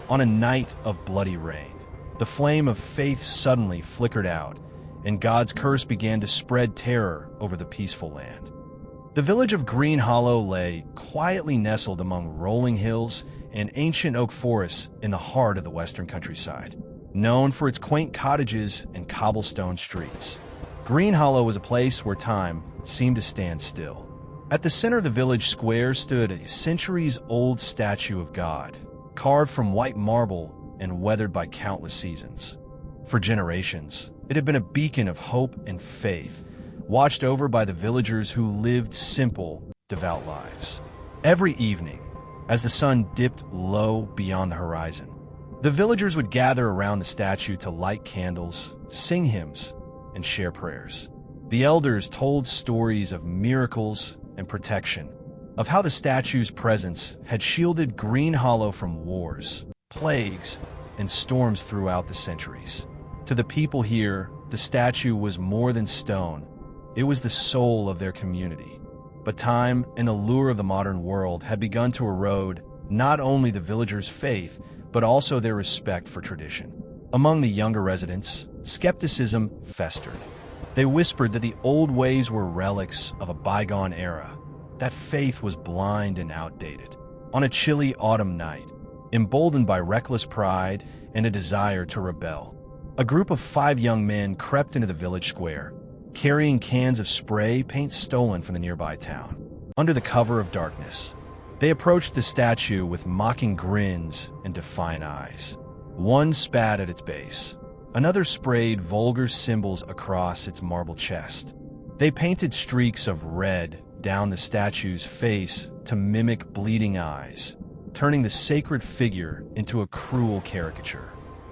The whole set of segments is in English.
On a night of bloody rain, the flame of faith suddenly flickered out, and God's curse began to spread terror over the peaceful land. The village of Green Hollow lay quietly nestled among rolling hills and ancient oak forests in the heart of the western countryside. Known for its quaint cottages and cobblestone streets, Green Hollow was a place where time seemed to stand still. At the center of the village square stood a centuries-old statue of God, carved from white marble and weathered by countless seasons. For generations, it had been a beacon of hope and faith, watched over by the villagers who lived simple, devout lives. Every evening, as the sun dipped low beyond the horizon, the villagers would gather around the statue to light candles, sing hymns, and share prayers. The elders told stories of miracles and protection, of how the statue's presence had shielded Green Hollow from wars, plagues, and storms throughout the centuries. To the people here, the statue was more than stone. It was the soul of their community. But time and the lure of the modern world had begun to erode not only the villagers' faith, but also their respect for tradition. Among the younger residents, skepticism festered. They whispered that the old ways were relics of a bygone era, that faith was blind and outdated. On a chilly autumn night, emboldened by reckless pride and a desire to rebel, a group of 5 young men crept into the village square, carrying cans of spray paint stolen from the nearby town. Under the cover of darkness, they approached the statue with mocking grins and defiant eyes. One spat at its base. Another sprayed vulgar symbols across its marble chest. They painted streaks of red down the statue's face to mimic bleeding eyes, turning the sacred figure into a cruel caricature.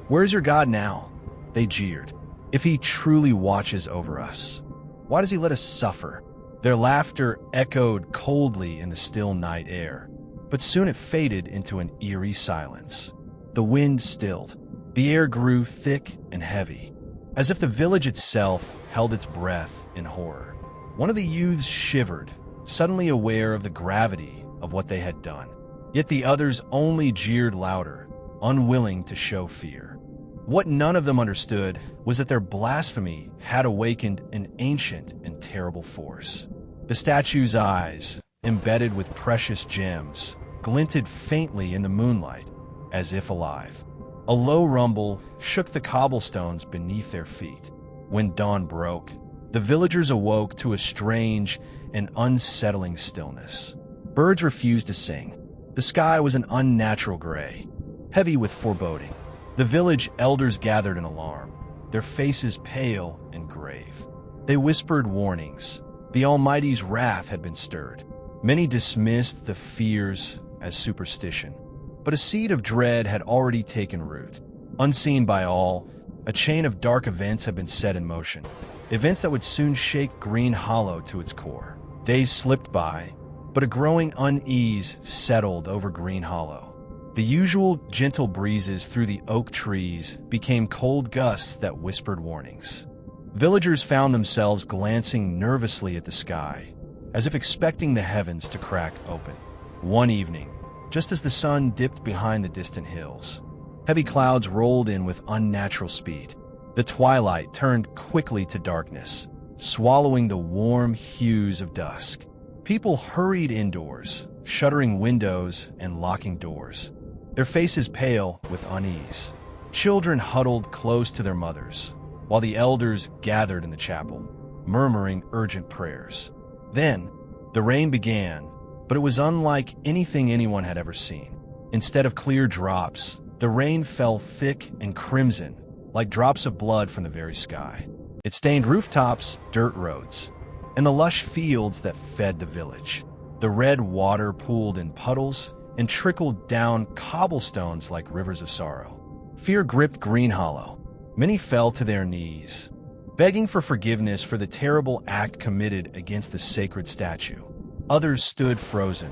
"Where's your God now?" they jeered. "If he truly watches over us, why does he let us suffer?" Their laughter echoed coldly in the still night air, but soon it faded into an eerie silence. The wind stilled. The air grew thick and heavy, as if the village itself held its breath in horror. One of the youths shivered, suddenly aware of the gravity of what they had done. Yet the others only jeered louder, unwilling to show fear. What none of them understood was that their blasphemy had awakened an ancient and terrible force. The statue's eyes, embedded with precious gems, glinted faintly in the moonlight, as if alive. A low rumble shook the cobblestones beneath their feet. When dawn broke, the villagers awoke to a strange and unsettling stillness. Birds refused to sing. The sky was an unnatural gray, heavy with foreboding. The village elders gathered in alarm, their faces pale and grave. They whispered warnings. The Almighty's wrath had been stirred. Many dismissed the fears as superstition, but a seed of dread had already taken root. Unseen by all, a chain of dark events had been set in motion, events that would soon shake Green Hollow to its core. Days slipped by, but a growing unease settled over Green Hollow. The usual gentle breezes through the oak trees became cold gusts that whispered warnings. Villagers found themselves glancing nervously at the sky, as if expecting the heavens to crack open. One evening, just as the sun dipped behind the distant hills, heavy clouds rolled in with unnatural speed. The twilight turned quickly to darkness, swallowing the warm hues of dusk. People hurried indoors, shuttering windows and locking doors, their faces pale with unease. Children huddled close to their mothers, while the elders gathered in the chapel, murmuring urgent prayers. Then, the rain began, but it was unlike anything anyone had ever seen. Instead of clear drops, the rain fell thick and crimson, like drops of blood from the very sky. It stained rooftops, dirt roads, and the lush fields that fed the village. The red water pooled in puddles and trickled down cobblestones like rivers of sorrow. Fear gripped Green Hollow. Many fell to their knees, begging for forgiveness for the terrible act committed against the sacred statue. Others stood frozen,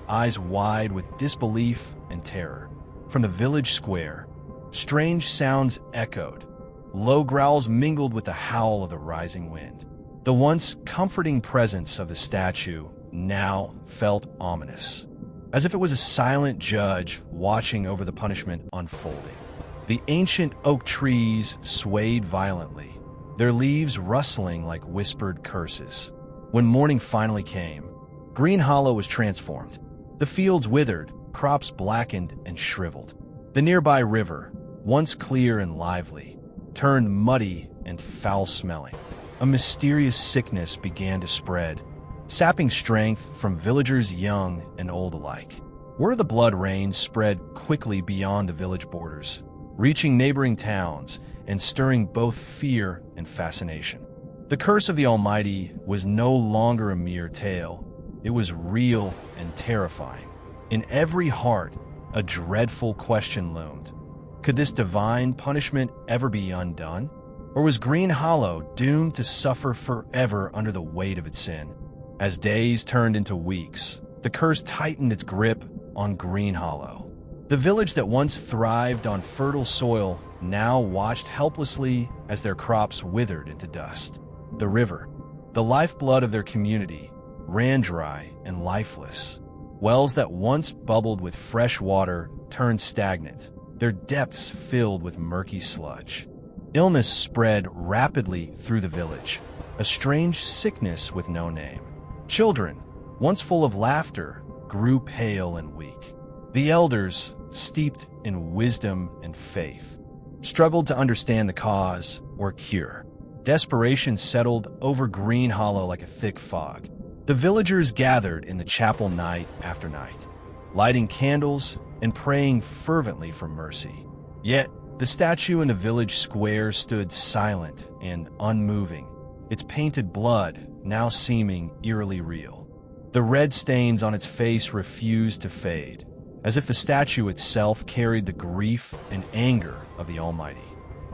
eyes wide with disbelief and terror. From the village square, strange sounds echoed. Low growls mingled with the howl of the rising wind. The once comforting presence of the statue now felt ominous. as if it was a silent judge watching over the punishment unfolding. The ancient oak trees swayed violently, their leaves rustling like whispered curses. When morning finally came, Green Hollow was transformed. The fields withered, crops blackened and shriveled. The nearby river, once clear and lively, turned muddy and foul-smelling. A mysterious sickness began to spread, sapping strength from villagers young and old alike. Word of the blood rain spread quickly beyond the village borders, reaching neighboring towns and stirring both fear and fascination. The curse of the Almighty was no longer a mere tale. It was real and terrifying. In every heart, a dreadful question loomed. Could this divine punishment ever be undone? Or was Green Hollow doomed to suffer forever under the weight of its sin? As days turned into weeks, the curse tightened its grip on Green Hollow. The village that once thrived on fertile soil now watched helplessly as their crops withered into dust. The river, the lifeblood of their community, ran dry and lifeless. Wells that once bubbled with fresh water turned stagnant, their depths filled with murky sludge. Illness spread rapidly through the village, a strange sickness with no name. Children, once full of laughter, grew pale and weak. The elders, steeped in wisdom and faith, struggled to understand the cause or cure. Desperation settled over Green Hollow like a thick fog. The villagers gathered in the chapel night after night, lighting candles and praying fervently for mercy. Yet, the statue in the village square stood silent and unmoving, its painted blood now seeming eerily real. The red stains on its face refused to fade, as if the statue itself carried the grief and anger of the Almighty.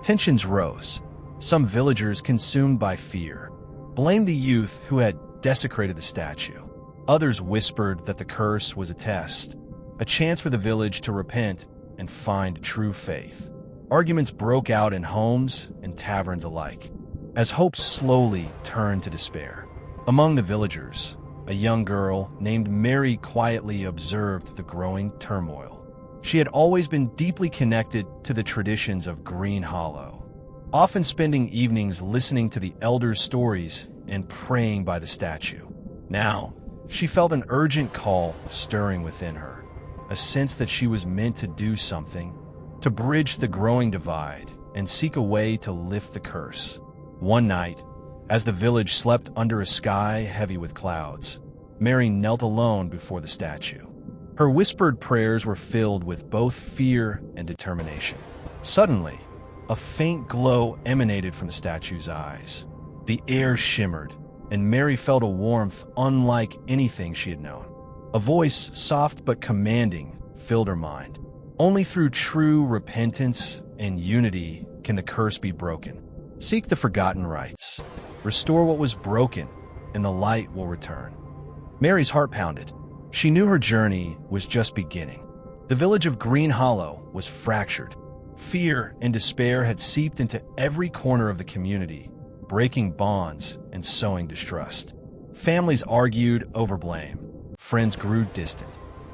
Tensions rose. Some villagers, consumed by fear, blamed the youth who had desecrated the statue. Others whispered that the curse was a test, a chance for the village to repent and find true faith. Arguments broke out in homes and taverns alike, as hope slowly turned to despair. Among the villagers, a young girl named Mary quietly observed the growing turmoil. She had always been deeply connected to the traditions of Green Hollow, often spending evenings listening to the elders' stories and praying by the statue. Now, she felt an urgent call stirring within her, a sense that she was meant to do something, to bridge the growing divide and seek a way to lift the curse. One night, as the village slept under a sky heavy with clouds, Mary knelt alone before the statue. Her whispered prayers were filled with both fear and determination. Suddenly, a faint glow emanated from the statue's eyes. The air shimmered, and Mary felt a warmth unlike anything she had known. A voice, soft but commanding, filled her mind. Only through true repentance and unity can the curse be broken. Seek the forgotten rites. Restore what was broken, and the light will return. Mary's heart pounded. She knew her journey was just beginning. The village of Green Hollow was fractured. Fear and despair had seeped into every corner of the community, breaking bonds and sowing distrust. Families argued over blame. Friends grew distant.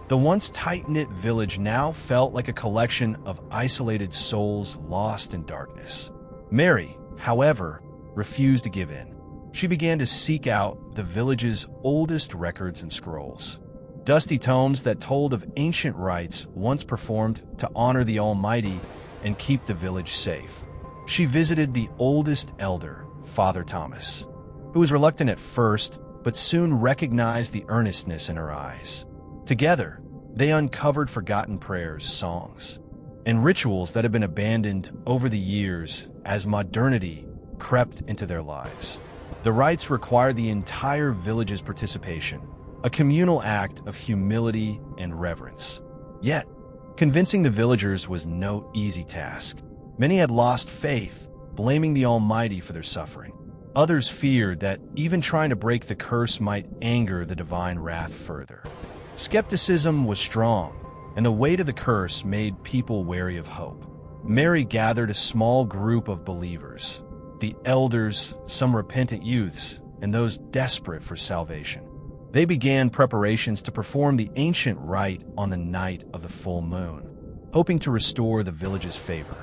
The once tight-knit village now felt like a collection of isolated souls lost in darkness. Mary, however, refused to give in. She began to seek out the village's oldest records and scrolls, dusty tomes that told of ancient rites once performed to honor the Almighty and keep the village safe. She visited the oldest elder, Father Thomas, who was reluctant at first, but soon recognized the earnestness in her eyes. Together, they uncovered forgotten prayers, songs, and rituals that had been abandoned over the years as modernity crept into their lives. The rites required the entire village's participation, a communal act of humility and reverence. Yet, convincing the villagers was no easy task. Many had lost faith, blaming the Almighty for their suffering. Others feared that even trying to break the curse might anger the divine wrath further. Skepticism was strong, and the weight of the curse made people wary of hope. Mary gathered a small group of believers, the elders, some repentant youths, and those desperate for salvation. They began preparations to perform the ancient rite on the night of the full moon, hoping to restore the village's favor.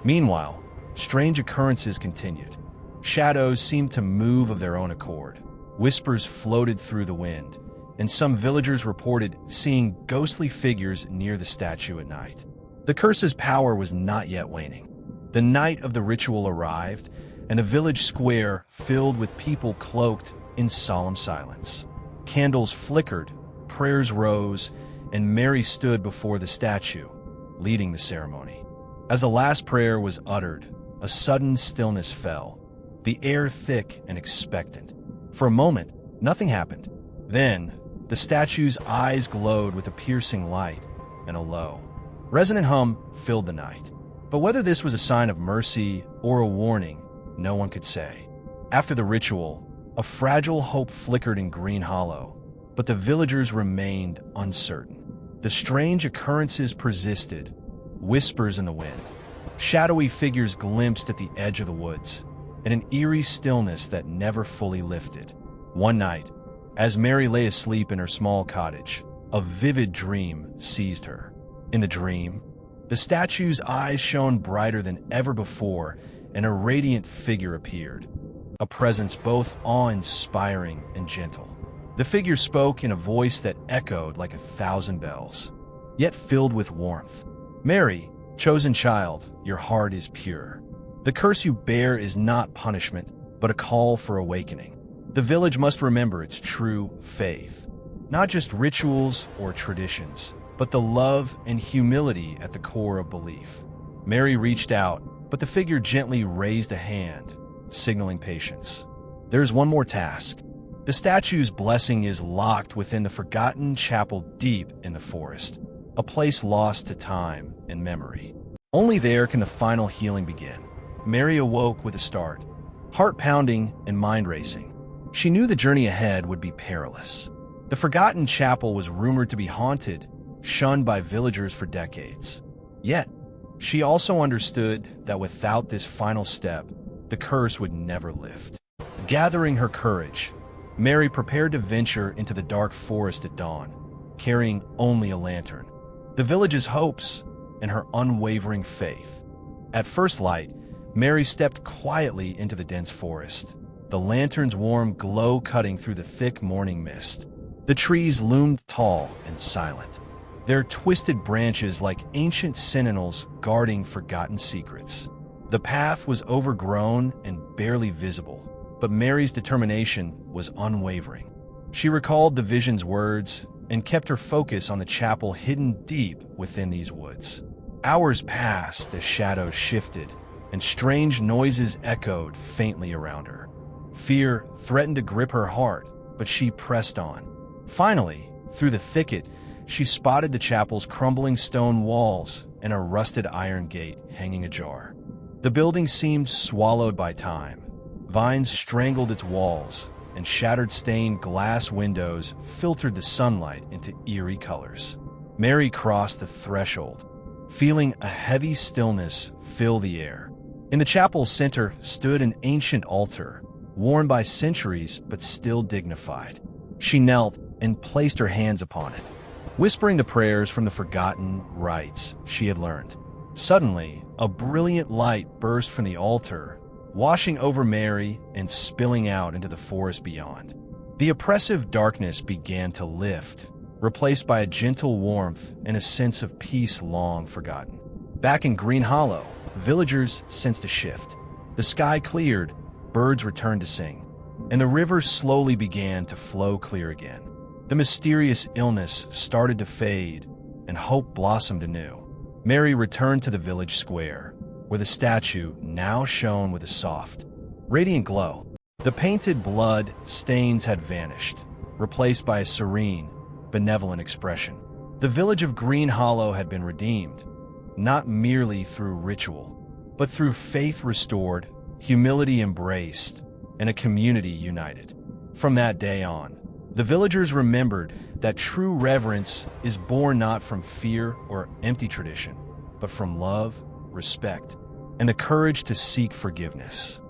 Meanwhile, strange occurrences continued. Shadows seemed to move of their own accord. Whispers floated through the wind, and some villagers reported seeing ghostly figures near the statue at night. The curse's power was not yet waning. The night of the ritual arrived, and the village square filled with people cloaked in solemn silence. Candles flickered, prayers rose, and Mary stood before the statue, leading the ceremony. As the last prayer was uttered, a sudden stillness fell, the air thick and expectant. For a moment, nothing happened. Then, the statue's eyes glowed with a piercing light, and a low, resonant hum filled the night. But whether this was a sign of mercy or a warning, no one could say. After the ritual, a fragile hope flickered in Green Hollow, but the villagers remained uncertain. The strange occurrences persisted, whispers in the wind, shadowy figures glimpsed at the edge of the woods, and an eerie stillness that never fully lifted. One night, as Mary lay asleep in her small cottage, a vivid dream seized her. In the dream, the statue's eyes shone brighter than ever before, and a radiant figure appeared, a presence both awe-inspiring and gentle. The figure spoke in a voice that echoed like 1,000 bells, yet filled with warmth. "Mary, chosen child, your heart is pure. The curse you bear is not punishment, but a call for awakening. The village must remember its true faith, not just rituals or traditions, but the love and humility at the core of belief." Mary reached out, but the figure gently raised a hand, signaling patience. "There's one more task. The statue's blessing is locked within the forgotten chapel deep in the forest, a place lost to time and memory. Only there can the final healing begin." Mary awoke with a start, heart pounding and mind racing. She knew the journey ahead would be perilous. The forgotten chapel was rumored to be haunted, shunned by villagers for decades. Yet, she also understood that without this final step, the curse would never lift. Gathering her courage, Mary prepared to venture into the dark forest at dawn, carrying only a lantern, the village's hopes, and her unwavering faith. At first light, Mary stepped quietly into the dense forest, the lantern's warm glow cutting through the thick morning mist. The trees loomed tall and silent, their twisted branches like ancient sentinels guarding forgotten secrets. The path was overgrown and barely visible, but Mary's determination was unwavering. She recalled the vision's words and kept her focus on the chapel hidden deep within these woods. Hours passed as shadows shifted, and strange noises echoed faintly around her. Fear threatened to grip her heart, but she pressed on. Finally, through the thicket, she spotted the chapel's crumbling stone walls and a rusted iron gate hanging ajar. The building seemed swallowed by time. Vines strangled its walls, and shattered stained glass windows filtered the sunlight into eerie colors. Mary crossed the threshold, feeling a heavy stillness fill the air. In the chapel's center stood an ancient altar, worn by centuries but still dignified. She knelt and placed her hands upon it, whispering the prayers from the forgotten rites she had learned. Suddenly, a brilliant light burst from the altar, washing over Mary and spilling out into the forest beyond. The oppressive darkness began to lift, replaced by a gentle warmth and a sense of peace long forgotten. Back in Green Hollow, villagers sensed a shift. The sky cleared, birds returned to sing, and the river slowly began to flow clear again. The mysterious illness started to fade, and hope blossomed anew. Mary returned to the village square, where the statue now shone with a soft, radiant glow. The painted blood stains had vanished, replaced by a serene, benevolent expression. The village of Green Hollow had been redeemed, not merely through ritual, but through faith restored, humility embraced, and a community united. From that day on, the villagers remembered that true reverence is born not from fear or empty tradition, but from love, respect, and the courage to seek forgiveness.